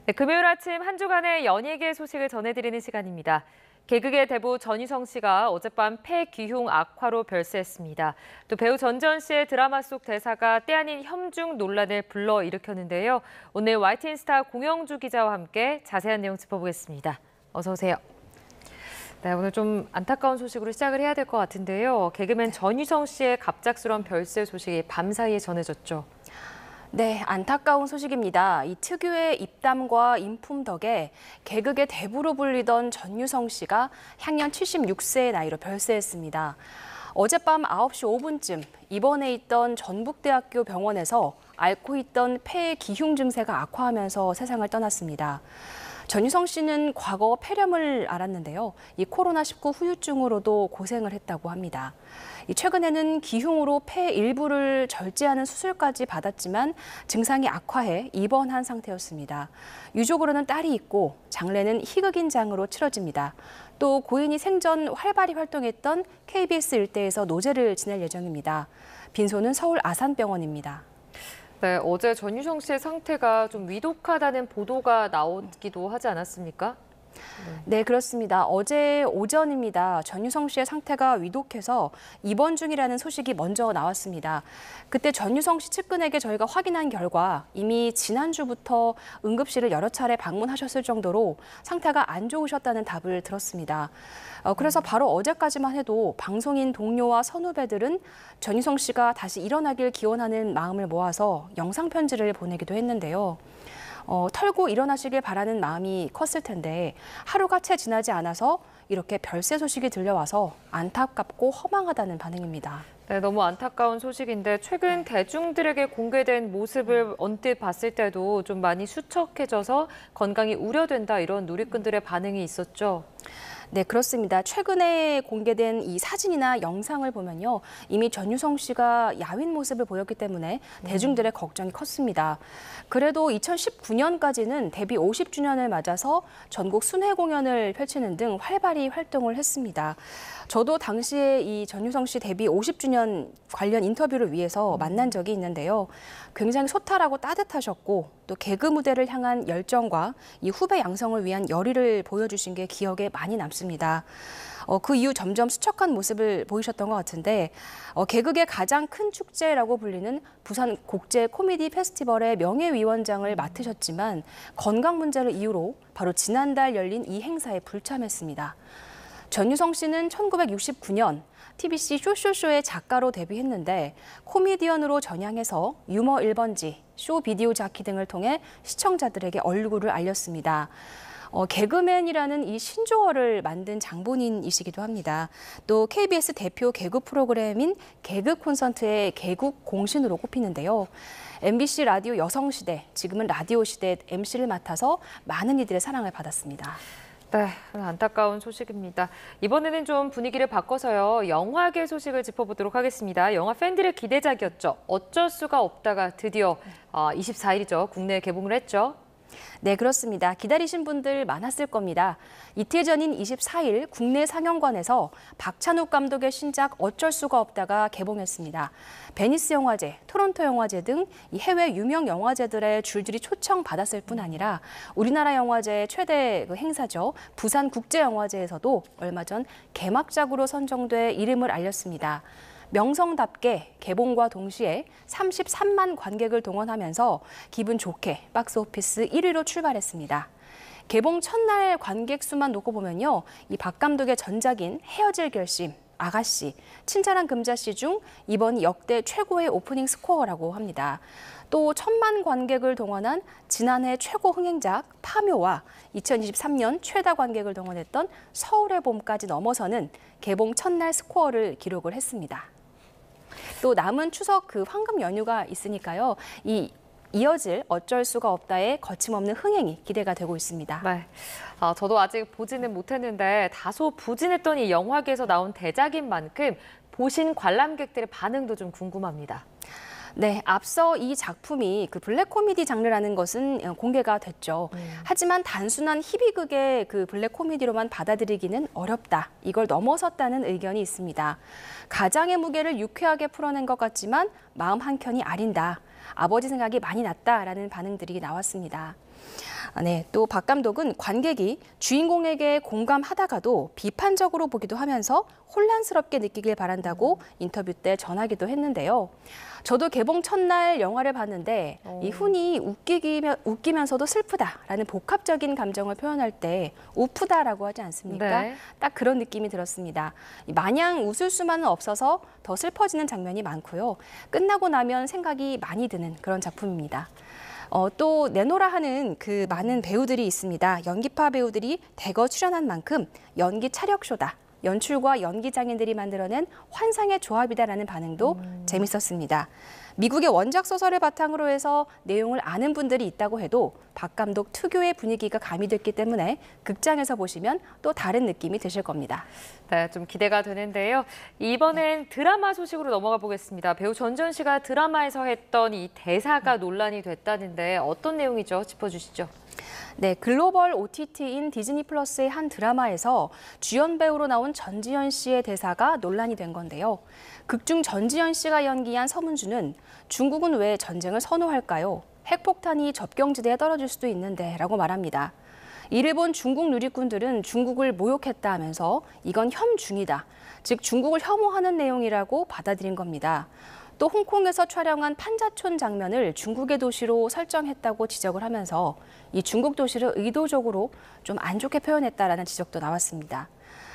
네, 금요일 아침 한 주간의 연예계 소식을 전해드리는 시간입니다. 개그계 대부 전유성 씨가 어젯밤 폐기흉 악화로 별세했습니다. 또 배우 전지현 씨의 드라마 속 대사가 때 아닌 혐중 논란을 불러일으켰는데요. 오늘 YTN 스타 공영주 기자와 함께 자세한 내용 짚어보겠습니다. 어서 오세요. 네, 오늘 좀 안타까운 소식으로 시작을 해야 될 것 같은데요. 개그맨 전유성 씨의 갑작스러운 별세 소식이 밤사이에 전해졌죠. 네, 안타까운 소식입니다. 이 특유의 입담과 인품 덕에 개그계 대부로 불리던 전유성 씨가 향년 76세의 나이로 별세했습니다. 어젯밤 9시 5분쯤 입원해 있던 전북대학교 병원에서 앓고 있던 폐 기흉 증세가 악화하면서 세상을 떠났습니다. 전유성 씨는 과거 폐렴을 앓았는데요. 이 코로나19 후유증으로도 고생을 했다고 합니다. 최근에는 기흉으로 폐 일부를 절제하는 수술까지 받았지만 증상이 악화해 입원한 상태였습니다. 유족으로는 딸이 있고 장례는 희극인 장으로 치러집니다. 또 고인이 생전 활발히 활동했던 KBS 일대에서 노제를 지낼 예정입니다. 빈소는 서울 아산병원입니다. 네, 어제 전유성 씨의 상태가 좀 위독하다는 보도가 나오기도 하지 않았습니까? 네, 그렇습니다. 어제 오전입니다. 전유성 씨의 상태가 위독해서 입원 중이라는 소식이 먼저 나왔습니다. 그때 전유성 씨 측근에게 저희가 확인한 결과 이미 지난주부터 응급실을 여러 차례 방문하셨을 정도로 상태가 안 좋으셨다는 답을 들었습니다. 그래서 바로 어제까지만 해도 방송인 동료와 선후배들은 전유성 씨가 다시 일어나길 기원하는 마음을 모아서 영상 편지를 보내기도 했는데요. 털고 일어나시길 바라는 마음이 컸을 텐데 하루가 채 지나지 않아서 이렇게 별세 소식이 들려와서 안타깝고 허망하다는 반응입니다. 네, 너무 안타까운 소식인데 최근 대중들에게 공개된 모습을 언뜻 봤을 때도 좀 많이 수척해져서 건강이 우려된다 이런 누리꾼들의 반응이 있었죠. 네, 그렇습니다. 최근에 공개된 이 사진이나 영상을 보면요. 이미 전유성 씨가 야윈 모습을 보였기 때문에 대중들의 걱정이 컸습니다. 그래도 2019년까지는 데뷔 50주년을 맞아서 전국 순회 공연을 펼치는 등 활발히 활동을 했습니다. 저도 당시에 이 전유성 씨 데뷔 50주년 관련 인터뷰를 위해서 만난 적이 있는데요. 굉장히 소탈하고 따뜻하셨고 또 개그 무대를 향한 열정과 이 후배 양성을 위한 열의를 보여주신 게 기억에 많이 남습니다. 그 이후 점점 수척한 모습을 보이셨던 것 같은데 개그계 가장 큰 축제라고 불리는 부산 국제 코미디 페스티벌의 명예위원장을 맡으셨지만 건강 문제를 이유로 바로 지난달 열린 이 행사에 불참했습니다. 전유성 씨는 1969년 TBC 쇼쇼쇼의 작가로 데뷔했는데 코미디언으로 전향해서 유머 1번지, 쇼 비디오 자키 등을 통해 시청자들에게 얼굴을 알렸습니다. 개그맨이라는 이 신조어를 만든 장본인이시기도 합니다. 또 KBS 대표 개그 프로그램인 개그 콘서트의 개국 공신으로 꼽히는데요. MBC 라디오 여성시대, 지금은 라디오시대 MC를 맡아서 많은 이들의 사랑을 받았습니다. 네, 안타까운 소식입니다. 이번에는 좀 분위기를 바꿔서요. 영화계 소식을 짚어보도록 하겠습니다. 영화 팬들의 기대작이었죠. 어쩔 수가 없다가 드디어 24일이죠. 국내에 개봉을 했죠. 네, 그렇습니다. 기다리신 분들 많았을 겁니다. 이틀 전인 24일 국내 상영관에서 박찬욱 감독의 신작 어쩔 수가 없다가 개봉했습니다. 베니스 영화제, 토론토 영화제 등 해외 유명 영화제들의 줄줄이 초청받았을 뿐 아니라 우리나라 영화제 최대 행사죠. 부산 국제영화제에서도 얼마 전 개막작으로 선정돼 이름을 알렸습니다. 명성답게 개봉과 동시에 33만 관객을 동원하면서 기분 좋게 박스오피스 1위로 출발했습니다. 개봉 첫날 관객 수만 놓고 보면요. 이 박 감독의 전작인 헤어질 결심, 아가씨, 친절한 금자씨 중 이번이 역대 최고의 오프닝 스코어라고 합니다. 또 1,000만 관객을 동원한 지난해 최고 흥행작 파묘와 2023년 최다 관객을 동원했던 서울의 봄까지 넘어서는 개봉 첫날 스코어를 기록을 했습니다. 또 남은 추석 황금 연휴가 있으니까요. 이어질 어쩔 수가 없다의 거침없는 흥행이 기대가 되고 있습니다. 네, 저도 아직 보지는 못했는데 다소 부진했던 이 영화계에서 나온 대작인 만큼 보신 관람객들의 반응도 좀 궁금합니다. 네, 앞서 이 작품이 블랙 코미디 장르라는 것은 공개가 됐죠. 하지만 단순한 희비극의 블랙 코미디로만 받아들이기는 어렵다. 이걸 넘어섰다는 의견이 있습니다. 가장의 무게를 유쾌하게 풀어낸 것 같지만 마음 한켠이 아린다. 아버지 생각이 많이 났다라는 반응들이 나왔습니다. 네, 또 박 감독은 관객이 주인공에게 공감하다가도 비판적으로 보기도 하면서 혼란스럽게 느끼길 바란다고 인터뷰 때 전하기도 했는데요. 저도 개봉 첫날 영화를 봤는데 이 훈이 웃기면서도 슬프다라는 복합적인 감정을 표현할 때 우프다라고 하지 않습니까? 네. 딱 그런 느낌이 들었습니다. 마냥 웃을 수만은 없어서 더 슬퍼지는 장면이 많고요. 끝나고 나면 생각이 많이 드는 그런 작품입니다. 또 내노라 하는 그 많은 배우들이 있습니다. 연기파 배우들이 대거 출연한 만큼 연기 차력쇼다. 연출과 연기 장인들이 만들어낸 환상의 조합이다라는 반응도 재밌었습니다. 미국의 원작 소설을 바탕으로 해서 내용을 아는 분들이 있다고 해도 박 감독 특유의 분위기가 가미됐기 때문에 극장에서 보시면 또 다른 느낌이 드실 겁니다. 네, 좀 기대가 되는데요. 이번엔 드라마 소식으로 넘어가 보겠습니다. 배우 전지현 씨가 드라마에서 했던 이 대사가 논란이 됐다는데 어떤 내용이죠? 짚어주시죠. 네, 글로벌 OTT인 디즈니 플러스의 한 드라마에서 주연 배우로 나온 전지현 씨의 대사가 논란이 된 건데요. 극중 전지현 씨가 연기한 서문주는 중국은 왜 전쟁을 선호할까요? 핵폭탄이 접경지대에 떨어질 수도 있는데 라고 말합니다. 이를 본 중국 누리꾼들은 중국을 모욕했다 하면서 이건 혐중이다. 즉 중국을 혐오하는 내용이라고 받아들인 겁니다. 또 홍콩에서 촬영한 판자촌 장면을 중국의 도시로 설정했다고 지적을 하면서 이 중국 도시를 의도적으로 좀 안 좋게 표현했다라는 지적도 나왔습니다.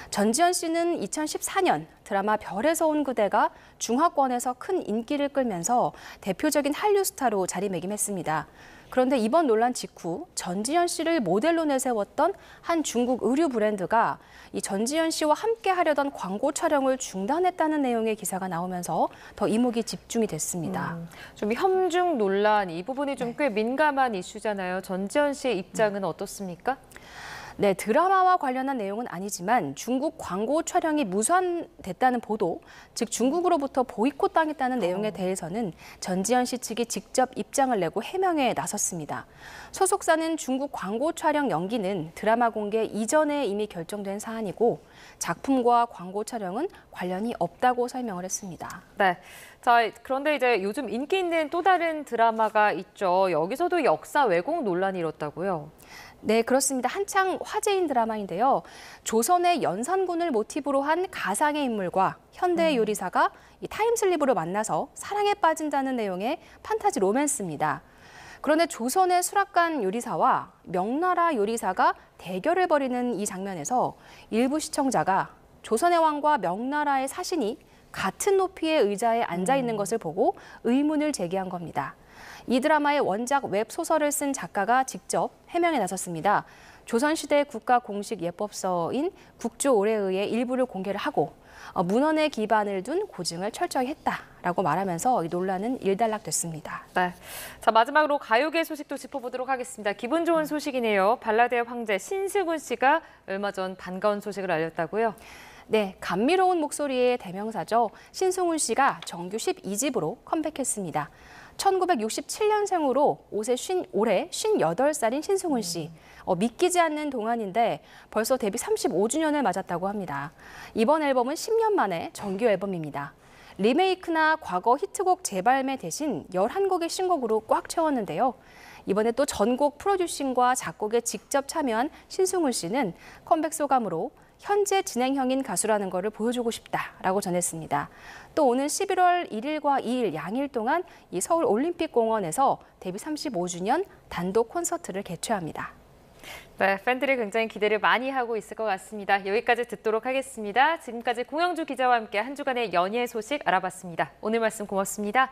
전지현 씨는 2014년 드라마 별에서 온 그대가 중화권에서 큰 인기를 끌면서 대표적인 한류 스타로 자리매김했습니다. 그런데 이번 논란 직후 전지현 씨를 모델로 내세웠던 한 중국 의류 브랜드가 이 전지현 씨와 함께 하려던 광고 촬영을 중단했다는 내용의 기사가 나오면서 더 이목이 집중이 됐습니다. 좀 혐중 논란, 이 부분이 좀 꽤 민감한 이슈잖아요. 전지현 씨의 입장은 어떻습니까? 네, 드라마와 관련한 내용은 아니지만 중국 광고 촬영이 무산됐다는 보도, 즉 중국으로부터 보이콧 당했다는 내용에 대해서는 전지현 씨 측이 직접 입장을 내고 해명에 나섰습니다. 소속사는 중국 광고 촬영 연기는 드라마 공개 이전에 이미 결정된 사안이고 작품과 광고 촬영은 관련이 없다고 설명을 했습니다. 네. 자, 그런데 이제 요즘 인기 있는 또 다른 드라마가 있죠. 여기서도 역사 왜곡 논란이 일었다고요? 네, 그렇습니다. 한창 화제인 드라마인데요. 조선의 연산군을 모티브로 한 가상의 인물과 현대의 요리사가 이 타임슬립으로 만나서 사랑에 빠진다는 내용의 판타지 로맨스입니다. 그런데 조선의 수락관 요리사와 명나라 요리사가 대결을 벌이는 이 장면에서 일부 시청자가 조선의 왕과 명나라의 사신이 같은 높이의 의자에 앉아 있는 것을 보고 의문을 제기한 겁니다. 이 드라마의 원작 웹소설을 쓴 작가가 직접 해명에 나섰습니다. 조선시대 국가 공식 예법서인 국조오례의의 일부를 공개를 하고 문헌에 기반을 둔 고증을 철저히 했다라고 말하면서 이 논란은 일단락됐습니다. 네. 자, 마지막으로 가요계 소식도 짚어보도록 하겠습니다. 기분 좋은 소식이네요. 발라드의 황제 신승훈 씨가 얼마 전 반가운 소식을 알렸다고요? 네, 감미로운 목소리의 대명사죠. 신승훈 씨가 정규 12집으로 컴백했습니다. 1967년생으로 올해 58살인 신승훈 씨. 믿기지 않는 동안인데 벌써 데뷔 35주년을 맞았다고 합니다. 이번 앨범은 10년 만에 정규 앨범입니다. 리메이크나 과거 히트곡 재발매 대신 11곡의 신곡으로 꽉 채웠는데요. 이번에 또 전곡 프로듀싱과 작곡에 직접 참여한 신승훈 씨는 컴백 소감으로 현재 진행형인 가수라는 것을 보여주고 싶다라고 전했습니다. 또 오는 11월 1일과 2일 양일 동안 이 서울 올림픽공원에서 데뷔 35주년 단독 콘서트를 개최합니다. 네, 팬들이 굉장히 기대를 많이 하고 있을 것 같습니다. 여기까지 듣도록 하겠습니다. 지금까지 공영주 기자와 함께 한 주간의 연예 소식 알아봤습니다. 오늘 말씀 고맙습니다.